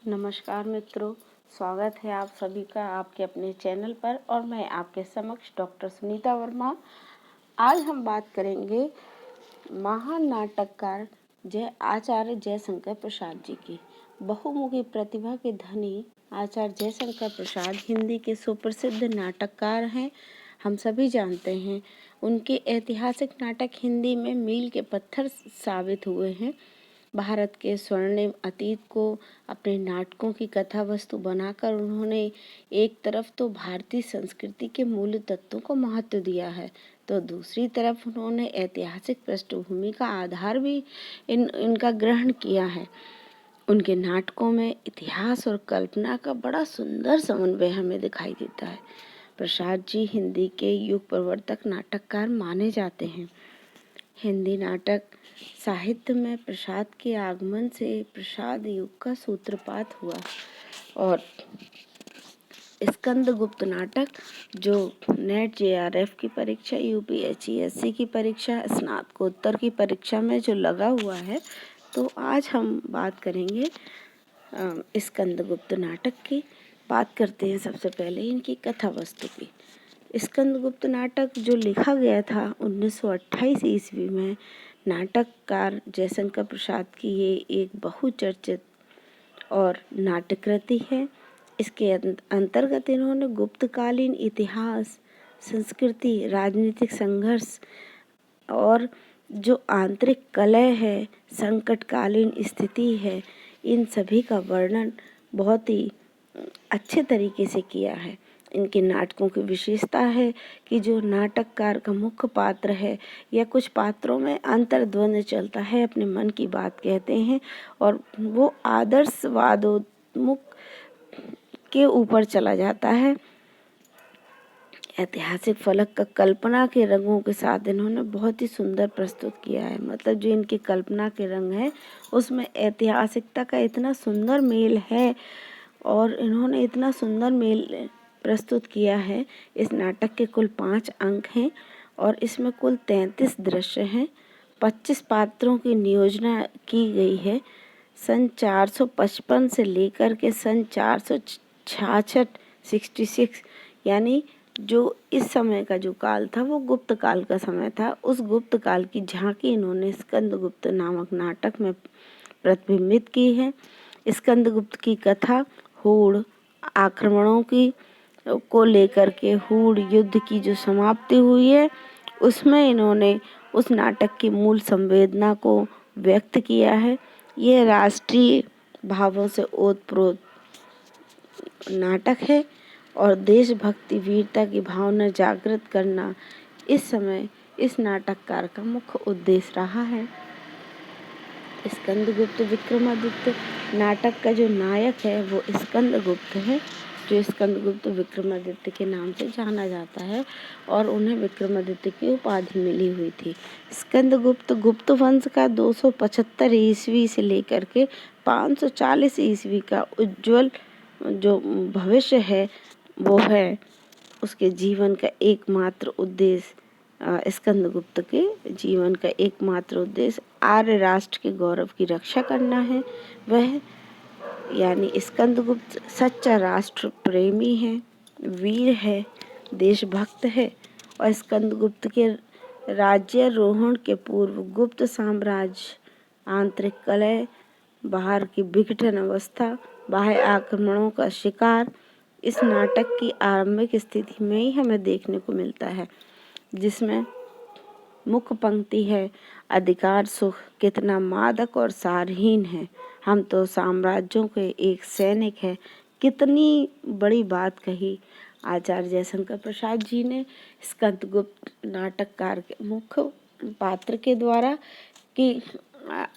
नमस्कार मित्रों, स्वागत है आप सभी का आपके अपने चैनल पर और मैं आपके समक्ष डॉक्टर सुनीता वर्मा। आज हम बात करेंगे महान नाटककार आचार्य जयशंकर प्रसाद जी की। बहुमुखी प्रतिभा के धनी आचार्य जयशंकर प्रसाद हिंदी के सुप्रसिद्ध नाटककार हैं। हम सभी जानते हैं उनके ऐतिहासिक नाटक हिंदी में मील के पत्थर साबित हुए हैं। भारत के स्वर्णिम अतीत को अपने नाटकों की कथा वस्तु बनाकर उन्होंने एक तरफ तो भारतीय संस्कृति के मूल तत्वों को महत्व दिया है, तो दूसरी तरफ उन्होंने ऐतिहासिक पृष्ठभूमि का आधार भी इनका ग्रहण किया है। उनके नाटकों में इतिहास और कल्पना का बड़ा सुंदर समन्वय हमें दिखाई देता है। प्रसाद जी हिंदी के युग प्रवर्तक नाटककार माने जाते हैं। हिंदी नाटक साहित्य में प्रसाद के आगमन से प्रसाद युग का सूत्रपात हुआ और स्कंदगुप्त नाटक जो नेट जेआरएफ की परीक्षा, यूपीएससी की परीक्षा, स्नातकोत्तर की परीक्षा में जो लगा हुआ है, तो आज हम बात करेंगे स्कंदगुप्त नाटक की। बात करते हैं सबसे पहले इनकी कथा वस्तु की। स्कंदगुप्त नाटक जो लिखा गया था 1928 ईस्वी में, नाटककार जयशंकर प्रसाद की ये एक बहुचर्चित और नाटकृति है। इसके अंतर्गत इन्होंने गुप्तकालीन इतिहास, संस्कृति, राजनीतिक संघर्ष और जो आंतरिक कलह है, संकटकालीन स्थिति है, इन सभी का वर्णन बहुत ही अच्छे तरीके से किया है। इनके नाटकों की विशेषता है कि जो नाटककार का मुख्य पात्र है या कुछ पात्रों में अंतर्द्वंद चलता है, अपने मन की बात कहते हैं और वो आदर्शवादोन्मुख के ऊपर चला जाता है। ऐतिहासिक फलक का कल्पना के रंगों के साथ इन्होंने बहुत ही सुंदर प्रस्तुत किया है। मतलब जो इनकी कल्पना के रंग हैं उसमें ऐतिहासिकता का इतना सुंदर मेल है और इन्होंने इतना सुंदर मेल प्रस्तुत किया है। इस नाटक के कुल 5 अंक हैं और इसमें कुल 33 दृश्य हैं। 25 पात्रों की नियोजना की गई है। सन 455 से लेकर के सन 466 यानी जो इस समय का जो काल था वो गुप्त काल का समय था। उस गुप्त काल की झांकी इन्होंने स्कंदगुप्त नामक नाटक में प्रतिबिंबित की है। स्कंदगुप्त की कथा हूण आक्रमणों की को लेकर के हूण युद्ध की जो समाप्ति हुई है, उसमें इन्होंने उस नाटक की मूल संवेदना को व्यक्त किया है। यह राष्ट्रीय भावों से ओतप्रोत नाटक है और देशभक्ति, वीरता की भावना जागृत करना इस समय इस नाटककार का मुख्य उद्देश्य रहा है। स्कंदगुप्त विक्रमादित्य नाटक का जो नायक है वो स्कंदगुप्त है, जो स्कंदगुप्त विक्रमादित्य के नाम से जाना जाता है और उन्हें विक्रमादित्य की उपाधि मिली हुई थी। स्कंदगुप्त गुप्त वंश का 275 ईस्वी से लेकर के 540 ईस्वी का उज्जवल जो भविष्य है वो है। उसके जीवन का एकमात्र उद्देश्य स्कंदगुप्त के जीवन का एकमात्र उद्देश्य आर्य राष्ट्र के गौरव की रक्षा करना है। वह यानी स्कंदगुप्त सच्चा राष्ट्र प्रेमी है, वीर है, देशभक्त है और स्कंदगुप्त के राज्यारोहण के पूर्व गुप्त साम्राज्य, आंतरिक कलह, बाहर की विघटन अवस्था, बाह्य आक्रमणों का शिकार इस नाटक की आरंभिक स्थिति में ही हमें देखने को मिलता है, जिसमें मुख्य पंक्ति है, अधिकार सुख कितना मादक और सारहीन है, हम तो साम्राज्यों के एक सैनिक है। कितनी बड़ी बात कही आचार्य जयशंकर प्रसाद जी ने स्कंदगुप्त नाटककार के मुख्य पात्र के द्वारा कि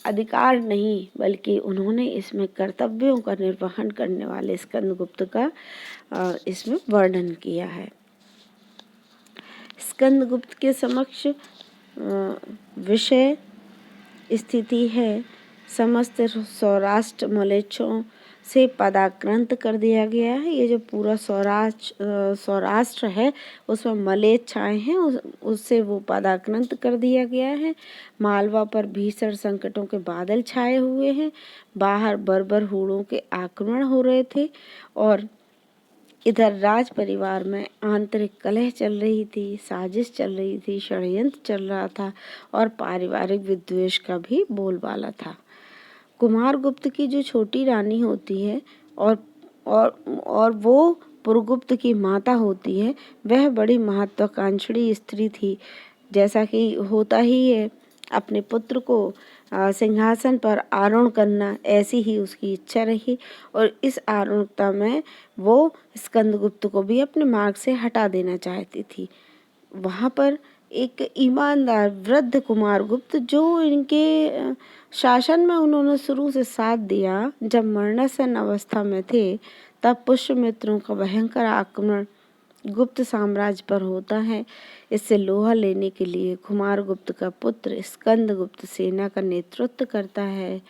अधिकार नहीं बल्कि उन्होंने इसमें कर्तव्यों का निर्वहन करने वाले स्कंदगुप्त का इसमें वर्णन किया है। स्कंदगुप्त के समक्ष विषय स्थिति है समस्त सौराष्ट्र मलेच्छों से पदाक्रांत कर दिया गया है। ये जो पूरा सौराष्ट्र है उसमें मलेच्छाएं हैं, उससे वो पदाक्रांत कर दिया गया है। मालवा पर भीषण संकटों के बादल छाए हुए हैं। बाहर बर्बर हूणों के आक्रमण हो रहे थे और इधर राज परिवार में आंतरिक कलह चल रही थी, साजिश चल रही थी, षड्यंत्र चल रहा था और पारिवारिक विद्वेष का भी बोलबाला था। कुमारगुप्त की जो छोटी रानी होती है और वो पुरगुप्त की माता होती है, वह बड़ी महत्वाकांक्षी स्त्री थी। जैसा कि होता ही है अपने पुत्र को सिंहासन पर आरूढ़ करना, ऐसी ही उसकी इच्छा रही और इस आरूढ़ता में वो स्कंदगुप्त को भी अपने मार्ग से हटा देना चाहती थी। वहाँ पर एक ईमानदार वृद्ध कुमारगुप्त जो इनके शासन में उन्होंने शुरू से साथ दिया, जब मरणासन अवस्था में थे तब पुष्यमित्रों का भयंकर आक्रमण गुप्त साम्राज्य पर होता है। इससे लोहा लेने के लिए कुमारगुप्त का पुत्र स्कंदगुप्त सेना का नेतृत्व करता है।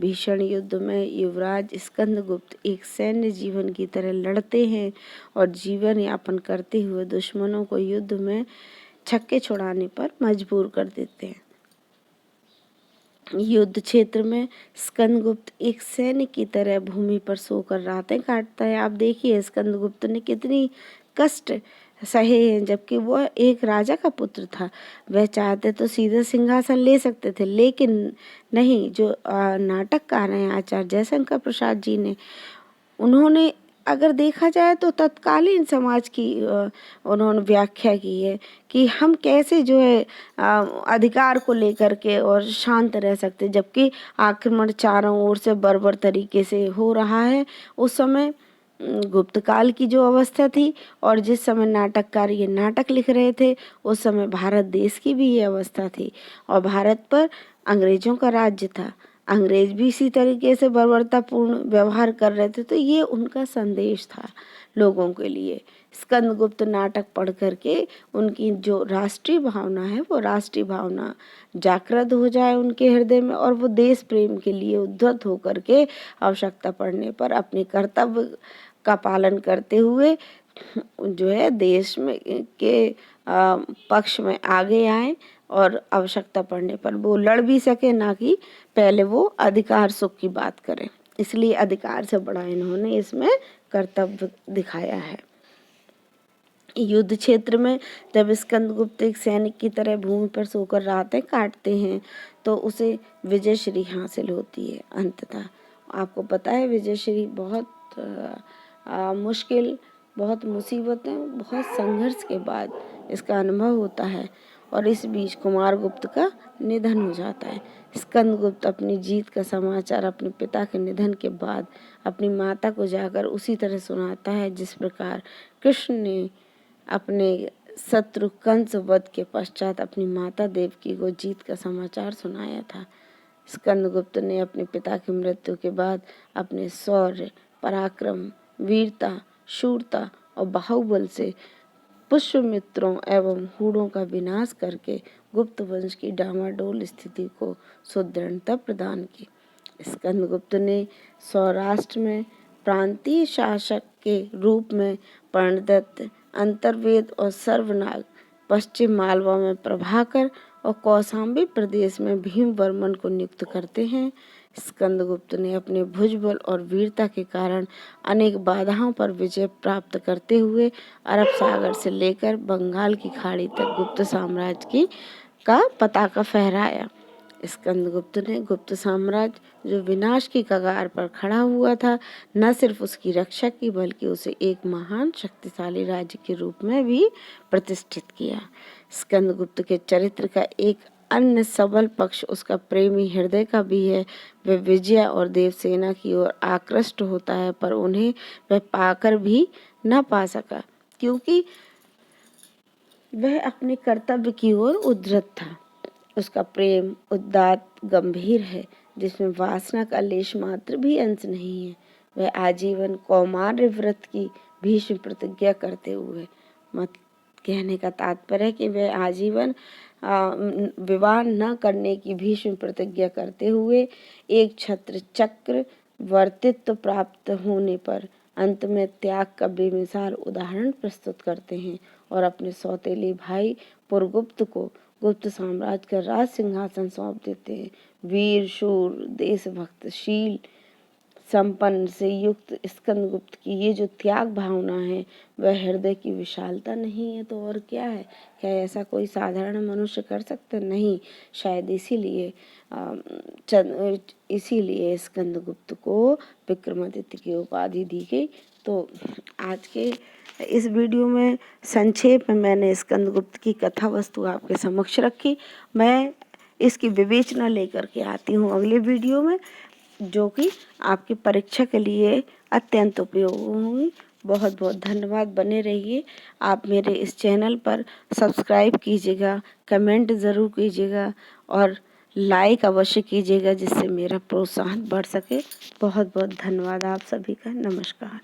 भीषण युद्ध में युवराज स्कंदगुप्त एक सैन्य जीवन की तरह लड़ते हैं और जीवन यापन करते हुए दुश्मनों को युद्ध में छक्के छुड़ाने पर मजबूर कर देते हैं। युद्ध क्षेत्र में स्कंदगुप्त एक सैनिक की तरह भूमि पर सोकर रातें काटता है। आप देखिए स्कंदगुप्त ने कितनी कष्ट सहे हैं, जबकि वह एक राजा का पुत्र था। वह चाहते तो सीधा सिंहासन ले सकते थे, लेकिन नहीं, जो नाटककार हैं आचार्य जयशंकर प्रसाद जी ने, उन्होंने अगर देखा जाए तो तत्कालीन समाज की उन्होंने व्याख्या की है कि हम कैसे जो है अधिकार को लेकर के और शांत रह सकते, जबकि आक्रमण चारों ओर से बर्बर तरीके से हो रहा है। उस समय गुप्त काल की जो अवस्था थी और जिस समय नाटककार ये नाटक लिख रहे थे, उस समय भारत देश की भी ये अवस्था थी और भारत पर अंग्रेजों का राज्य था। अंग्रेज भी इसी तरीके से बर्बरतापूर्ण व्यवहार कर रहे थे, तो ये उनका संदेश था लोगों के लिए। स्कंदगुप्त नाटक पढ़ करके उनकी जो राष्ट्रीय भावना है वो राष्ट्रीय भावना जागृत हो जाए उनके हृदय में और वो देश प्रेम के लिए उद्धत होकर के आवश्यकता पड़ने पर अपने कर्तव्य का पालन करते हुए जो है देश में के पक्ष में आगे आए और आवश्यकता पड़ने पर वो लड़ भी सके, ना कि पहले वो अधिकार सुख की बात करें। इसलिए अधिकार से बड़ा इन्होंने इसमें कर्तव्य दिखाया है। युद्ध क्षेत्र में जब स्कंदगुप्त एक सैनिक की तरह भूमि पर सोकर रातें काटते हैं तो उसे विजयश्री हासिल होती है। अंततः आपको पता है विजयश्री बहुत मुश्किल, बहुत मुसीबतें, बहुत संघर्ष के बाद इसका अनुभव होता है और इस बीच कुमारगुप्त का निधन हो जाता है। स्कंदगुप्त अपनी जीत का समाचार अपने पिता के निधन के बाद अपनी माता को जाकर उसी तरह सुनाता है जिस प्रकार कृष्ण ने अपने शत्रु कंस वध के पश्चात अपनी माता देवकी को जीत का समाचार सुनाया था। स्कंदगुप्त ने अपने पिता की मृत्यु के बाद अपने शौर्य, पराक्रम, वीरता, शूरता और बाहुबल से पुष्यमित्रों एवं हूणों का विनाश करके गुप्त वंश की डामाडोल स्थिति को सुदृढ़ता प्रदान की। स्कंदगुप्त ने सौराष्ट्र में प्रांतीय शासक के रूप में पर्णदत्त, अंतर्वेद और सर्वनाग, पश्चिम मालवा में प्रभाकर और कौशाम्बी प्रदेश में भीमवर्मन को नियुक्त करते हैं। स्कंदगुप्त ने अपने भुजबल और वीरता के कारण अनेक बाधाओं पर विजय प्राप्त करते हुए अरब सागर से लेकर बंगाल की खाड़ी तक गुप्त साम्राज्य का पताका फहराया। स्कंदगुप्त ने गुप्त साम्राज्य जो विनाश की कगार पर खड़ा हुआ था, न सिर्फ उसकी रक्षा की बल्कि उसे एक महान शक्तिशाली राज्य के रूप में भी प्रतिष्ठित किया। स्कंदगुप्त के चरित्र का एक अन्य सबल पक्ष उसका प्रेमी हृदय का भी है। वह विजय और देवसेना की ओर आकृष्ट होता है, पर उन्हें वह पाकर भी न पा सका क्योंकि वह अपने कर्तव्य की ओर उद्धत था। उसका प्रेम उदात्त गंभीर है, जिसमें वासना का लेश मात्र भी अंश नहीं है। वह आजीवन कौमार्य व्रत की भीष्म प्रतिज्ञा करते हुए, मत कहने का तात्पर्य है कि वह आजीवन विवाह न करने की भीष्म प्रतिज्ञा करते हुए एक छत्र चक्र वर्तित्व प्राप्त होने पर अंत में त्याग का बेमिसाल उदाहरण प्रस्तुत करते हैं और अपने सौतेले भाई पुरगुप्त को गुप्त साम्राज्य का राज सिंहासन सौंप देते हैं। वीर शूर देशभक्त शील संपन्न से युक्त स्कंदगुप्त की ये जो त्याग भावना है वह हृदय की विशालता नहीं है तो और क्या है। क्या ऐसा कोई साधारण मनुष्य कर सकता? नहीं। शायद इसीलिए स्कंदगुप्त को विक्रमादित्य की उपाधि दी गई। तो आज के इस वीडियो में संक्षेप में मैंने स्कंदगुप्त की कथा वस्तु आपके समक्ष रखी। मैं इसकी विवेचना लेकर के आती हूँ अगले वीडियो में, जो कि आपकी परीक्षा के लिए अत्यंत उपयोगी होंगी। बहुत बहुत धन्यवाद। बने रहिए। आप मेरे इस चैनल पर सब्सक्राइब कीजिएगा, कमेंट ज़रूर कीजिएगा और लाइक अवश्य कीजिएगा, जिससे मेरा प्रोत्साहन बढ़ सके। बहुत बहुत धन्यवाद आप सभी का। नमस्कार।